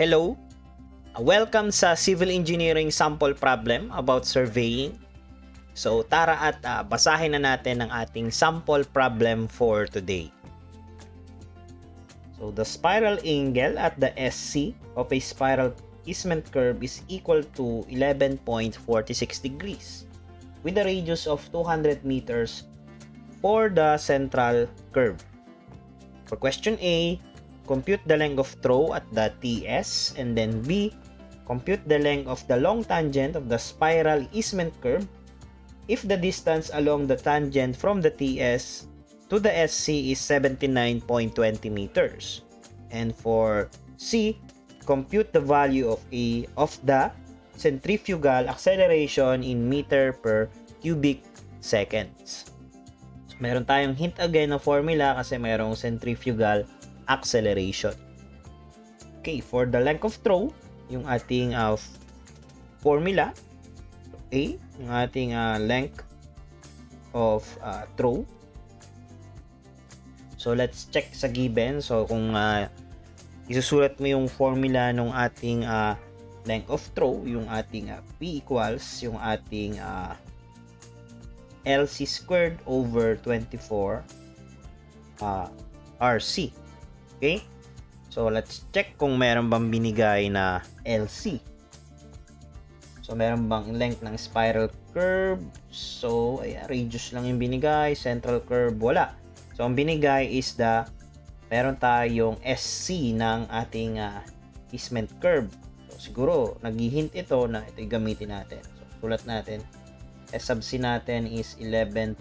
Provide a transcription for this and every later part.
Hello! Welcome sa Civil Engineering Sample Problem about Surveying. So tara at basahin na natin ang ating sample problem for today. So the spiral angle at the SC of a spiral easement curve is equal to 11.46 degrees with a radius of 200 meters for the central curve. For question A, compute the length of throw at the TS, and then B, compute the length of the long tangent of the spiral easement curve if the distance along the tangent from the TS to the SC is 79.20 meters. And for C, compute the value of the centrifugal acceleration in meter per cubic seconds. So, meron tayong hint again na formula kasi mayroong centrifugal acceleration. Okay, for the length of throw, yung ating formula, A, yung ating length of throw. So, let's check sa given. So, kung isusulat mo yung formula ng ating length of throw, yung ating P equals yung ating LC squared over 24 RC. Okay? So, let's check kung meron bang binigay na LC. So, meron bang length ng spiral curve? So, ayan, radius lang yung binigay. Central curve, wala. So, ang binigay is meron tayong SC ng ating easement curve. So, siguro, nag-hint ito na ito gamitin natin. So, sulat natin. S sub C natin is 11.46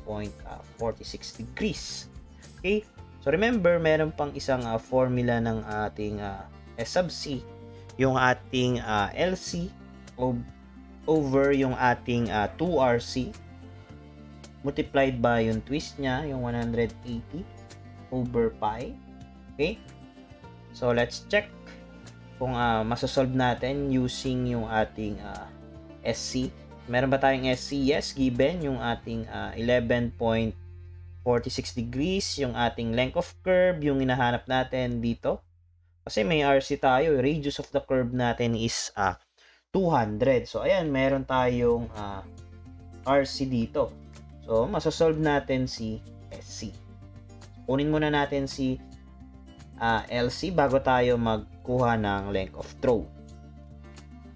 degrees. Okay? So, remember, meron pang isang formula ng ating S sub C, yung ating LC over yung ating 2RC multiplied by yung twist niya, yung 180 over pi. Okay? So, let's check kung masasolve natin using yung ating SC. Meron ba tayong SC? Yes, given yung ating 11.46 degrees, yung ating length of curve, yung hinahanap natin dito. Kasi may RC tayo, radius of the curve natin is 200. So, ayan, meron tayong RC dito. So, masasolve natin si SC. Kunin muna natin si LC bago tayo magkuha ng length of throw.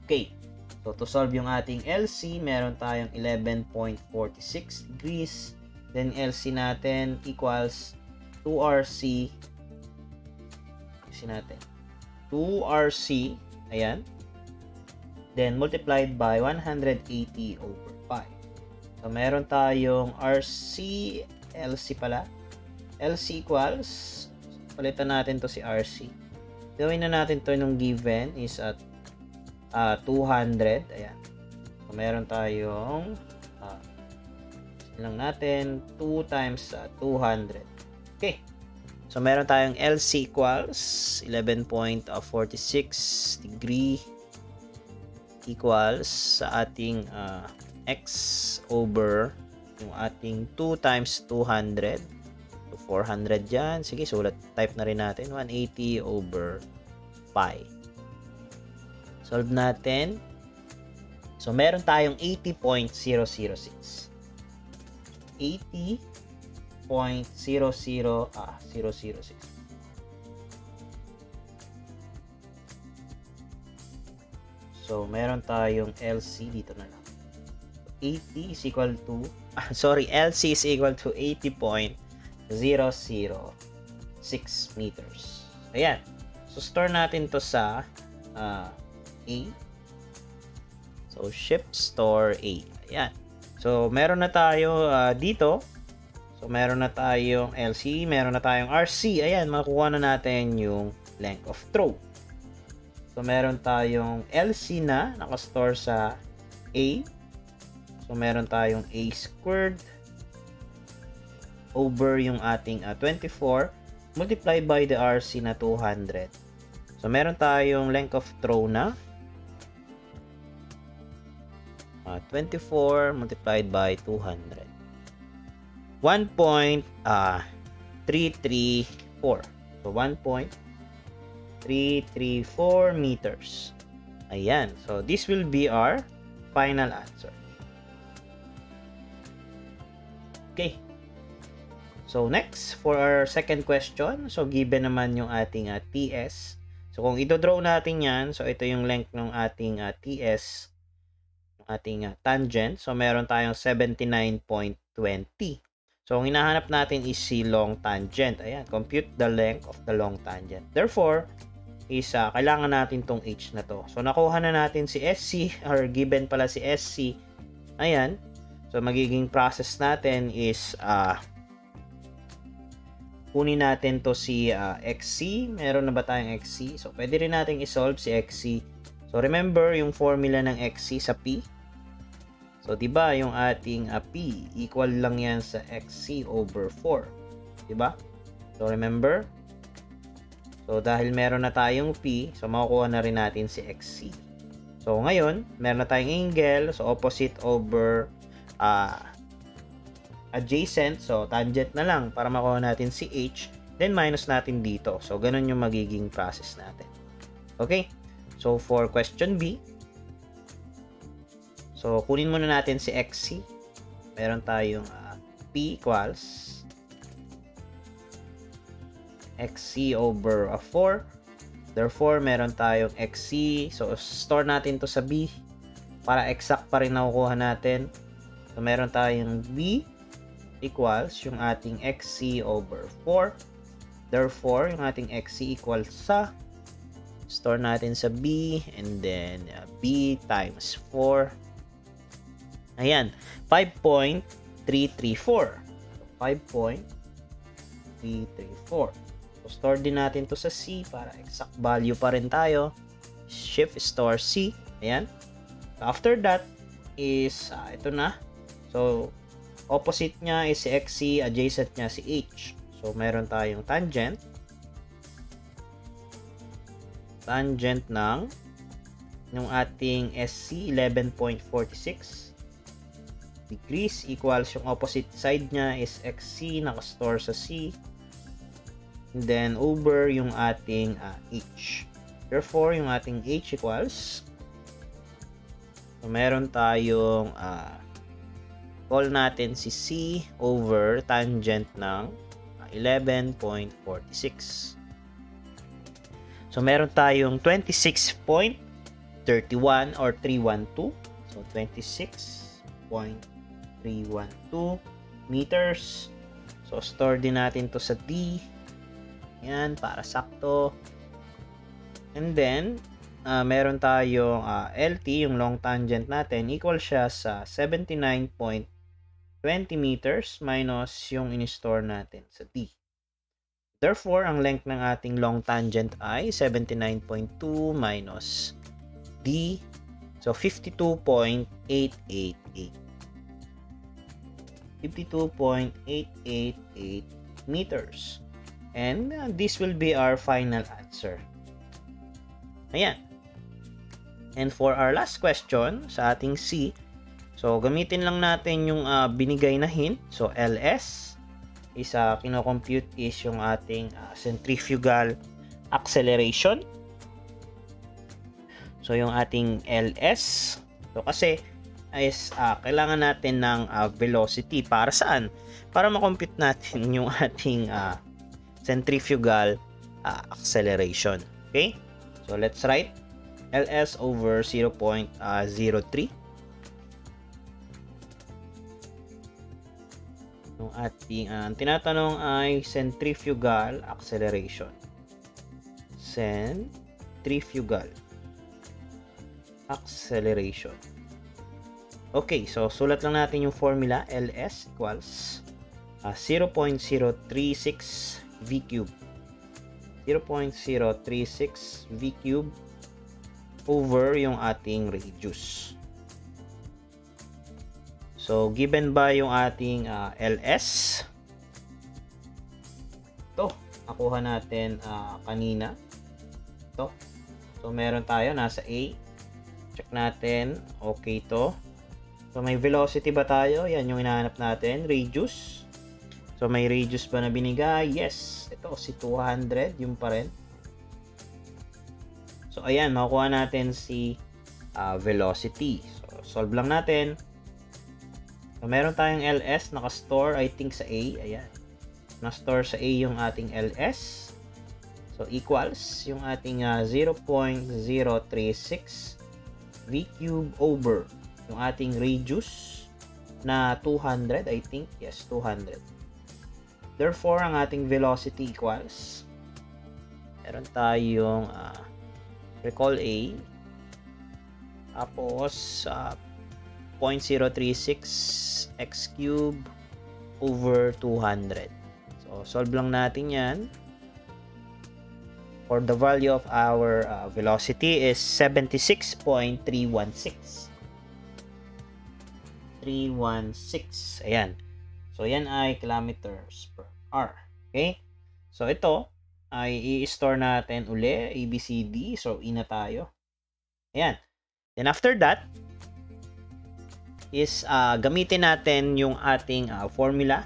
Okay. So, to solve yung ating LC, meron tayong 11.46 degrees. Then, LC natin equals 2RC. LC natin. 2RC. Ayan. Then, multiplied by 180 over pi. So, meron tayong RC, LC pala. LC equals, palitan natin to si RC. Gawin na natin to nung given is at 200. Ayan. So, meron tayong lang natin 2 times 200. Okay. So, meron tayong LC equals 11.46 degree equals sa ating X over yung ating 2 times 200. So, 400 dyan. Sige, sulat. Type na rin natin. 180 over pi. Solve natin. So, meron tayong 80.006. 80.006. So, meron tayong LC dito na lang. 80 is equal to LC is equal to 80.006 meters. Ayan. So, store natin to sa A. So, ship store A. Ayan. So, meron na tayo dito. So, meron na tayong LC, meron na tayong RC. Ayan, makukuha na natin yung length of throw. So, meron tayong LC na nakastore sa A. So, meron tayong A squared over yung ating 24 multiplied by the RC na 200. So, meron tayong length of throw na 24 multiplied by 200. 1.334. So, 1.334 334 meters. Ayan. So, this will be our final answer. Okay. So, next, for our second question. So, given naman yung ating TS. So, kung ito-draw natin yan, so ito yung length ng ating TS, yung ating tangent. So, meron tayong 79.20. So, ang hinahanap natin is si long tangent. Ayan, compute the length of the long tangent. Therefore, kailangan natin tong H na to. So, nakuha na natin si SC, or given pala si SC. Ayan. So, magiging process natin is, kunin natin to si XC. Meron na ba tayong XC? So, pwede rin natin isolve si XC. So, remember yung formula ng XC sa P. So, diba, yung ating P, equal lang yan sa XC over 4. Diba? So, remember? So, dahil meron na tayong P, so, makukuha na rin natin si XC. So, ngayon, meron na tayong angle. So, opposite over adjacent. So, tangent na lang para makuha natin si H. Then, minus natin dito. So, ganun yung magiging process natin. Okay? So, for question B, so, kunin muna natin si XC. Meron tayong P equals XC over 4. Therefore, meron tayong XC. So, store natin to sa B para exact pa rin nakukuha natin. So, meron tayong B equals yung ating XC over 4. Therefore, yung ating XC equals sa store natin sa B and then B times 4. Ayan, 5.334. So, 5.334. So, store din natin to sa C para exact value pa rin tayo. Shift store C. Ayan. So, after that is, ito na. So, opposite niya is si XC, adjacent niya si H. So, meron tayong tangent. Tangent ng yung ating SC, 11.46 degrees equals yung opposite side niya is XC, nakastore sa C. And then, over yung ating H. Therefore, yung ating H equals, so, meron tayong call natin si C over tangent ng 11.46. So, meron tayong 26.31 or 312. So, 26.312 meters. So, store din natin to sa D. Yan, para sakto. And then, meron tayong LT, yung long tangent natin, equal siya sa 79.20 meters minus yung in-store natin sa D. Therefore, ang length ng ating long tangent ay 79.2 minus D. So, 52.888. 52.888 meters. And this will be our final answer. Ayan. And for our last question sa ating C, so, gamitin lang natin yung binigay na hint. So, LS is kino-compute is yung ating centrifugal acceleration. So, yung ating LS. So, kasi is kailangan natin ng velocity. Para saan? Para makompute natin yung ating centrifugal acceleration. Okay? So, let's write LS over 0.03. Yung ating tinatanong ay centrifugal acceleration. Centrifugal acceleration. Okay, so sulat lang natin yung formula. LS equals 0.036 V cube. 0.036 V cube over yung ating radius. So, given ba yung ating LS? Ito, nakuha natin kanina. Ito. So, meron tayo, nasa A. Check natin. Okay to. So, may velocity ba tayo? Yan yung hinahanap natin. Radius. So, may radius ba na binigay? Yes. Ito, si 200. Yung pa rin. So, ayan, makukuha natin si velocity. So, solve lang natin. So, meron tayong LS naka-store, I think, sa A. Ayan. Na-store sa A yung ating LS. So, equals yung ating 0.036 V cube over yung ating radius na 200, I think. Yes, 200. Therefore, ang ating velocity equals, meron tayong recall A, tapos 0.036 x cube over 200. So, solve lang natin yan. For the value of our velocity is 76.316. 316. Ayan. So, yan ay kilometers per hour. Okay? So, ito ay i-store natin uli, ABCD. So, ina tayo. Ayan. Then, after that, is gamitin natin yung ating formula.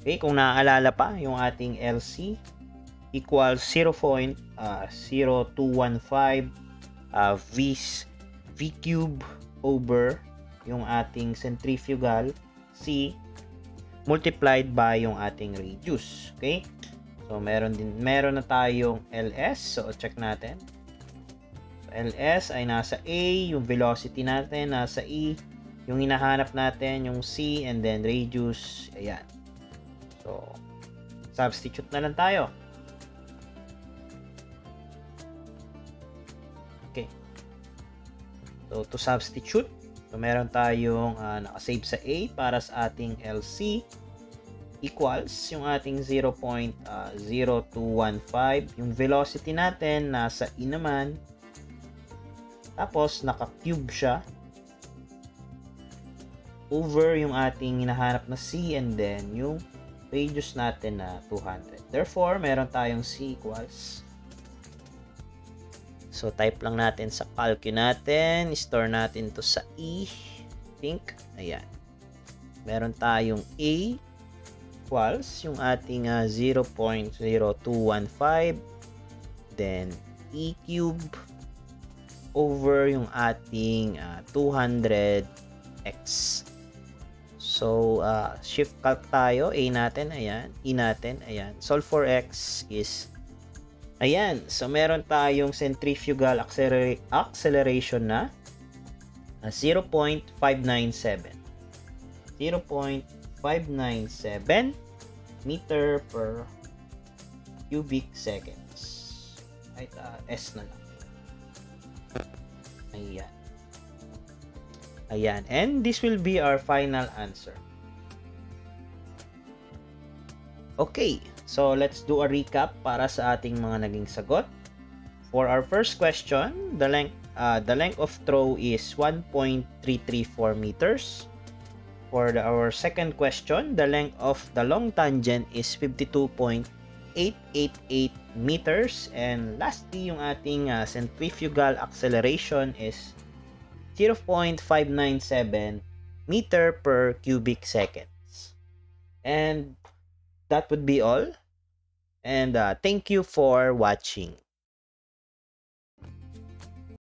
Okay? Kung naaalala pa, yung ating LC equals 0.0215 V cube over yung ating centrifugal C multiplied by yung ating radius. Okay? So, meron na tayong LS. So, check natin. So, LS ay nasa A. Yung velocity natin nasa E. Yung hinahanap natin, yung C, and then radius. Ayan. So, substitute na lang tayo. Okay. So, to substitute, so, meron tayong nakasave sa A para sa ating LC equals yung ating 0.0215. Yung velocity natin nasa E naman. Tapos, naka-cube siya over yung ating hinahanap na C and then yung radius natin na 200. Therefore, meron tayong C equals. So, type lang natin sa calc natin. Store natin to sa E. Think. Ayan. Meron tayong A equals yung ating 0.0215. Then, E cube over yung ating 200x. So, shift calc tayo. A natin. Ayan. E natin. Ayan. Solve for x is ayan, so meron tayong centrifugal acceleration na 0.597. 0.597 meter per cubic seconds. Right, S na lang. Ayan. Ayan, and this will be our final answer. Okay, so let's do a recap para sa ating mga naging sagot. For our first question, the length of throw is 1.334 meters. For our second question, the length of the long tangent is 52.888 meters. And lastly, yung ating centrifugal acceleration is 0.597 meter per cubic seconds. And that would be all. And thank you for watching.